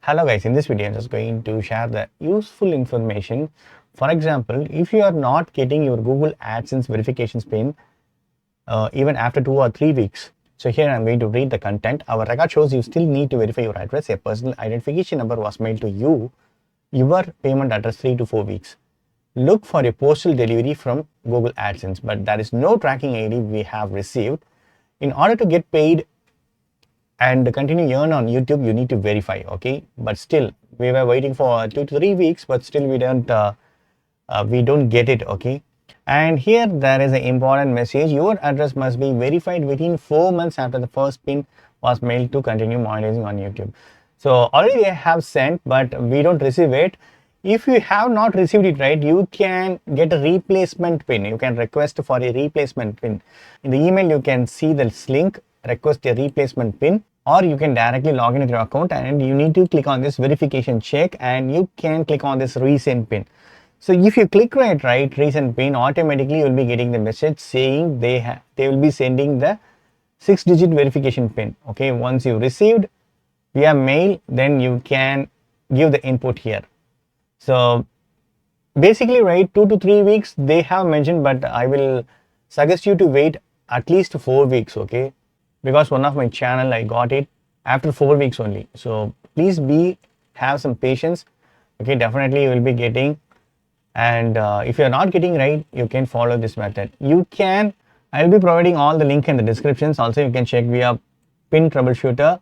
Hello guys, in this video I'm just going to share the useful information. For example, if you are not getting your Google AdSense verification PIN even after 2 or 3 weeks, so here I'm going to read the content. Our record shows you still need to verify your address. A personal identification number was mailed to you, your payment address 3 to 4 weeks. Look for a postal delivery from Google AdSense, but there is no tracking ID we have received. In order to get paid and continue earn on YouTube, you need to verify, okay? But still, we were waiting for 2 to 3 weeks, but still we don't get it, okay? And here there is an important message. Your address must be verified within 4 months after the first PIN was mailed to continue monetizing on YouTube. So already they have sent, but we don't receive it. If you have not received it, right, you can get a replacement PIN. You can request for a replacement PIN. In the email, you can see this link, request a replacement PIN, or you can directly log in with your account and you need to click on this verification check and you can click on this resend PIN. So if you click right, resend PIN, automatically you will be getting the message saying they will be sending the 6-digit verification PIN. Okay, once you received via mail, then you can give the input here. So basically, right, 2 to 3 weeks they have mentioned, but I will suggest you to wait at least 4 weeks, okay? Because one of my channel I got it after 4 weeks only. So please have some patience, okay? Definitely you will be getting. And if you're not getting right, you can follow this method. I'll be providing all the link in the descriptions. Also, you can check via PIN troubleshooter.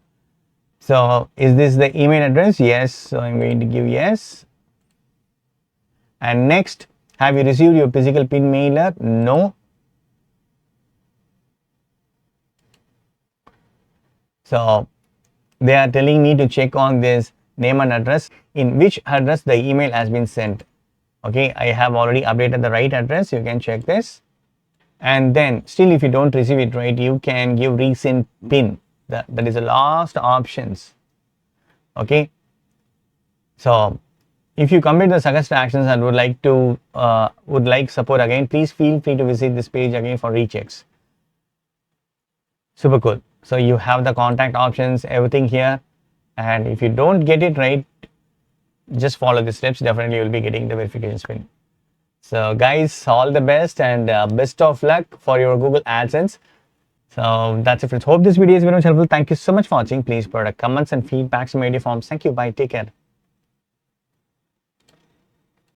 So is this the email address? Yes. So I'm going to give yes. And next, have you received your physical PIN mailer? No. So they are telling me to check on this name and address, in which address the email has been sent. Okay, I have already updated the right address. You can check this. And then still if you don't receive it right, you can give resend PIN. That is the last options. Okay. So if you complete the suggested actions and would like support again, please feel free to visit this page again for rechecks. Super cool. So you have the contact options, everything here. And if you don't get it right, just follow the steps. Definitely you'll be getting the verification PIN. So guys, all the best and best of luck for your Google AdSense. So that's it, friends. Hope this video is very much helpful. Thank you so much for watching. Please put comments and feedbacks in media forms. Thank you. Bye. Take care.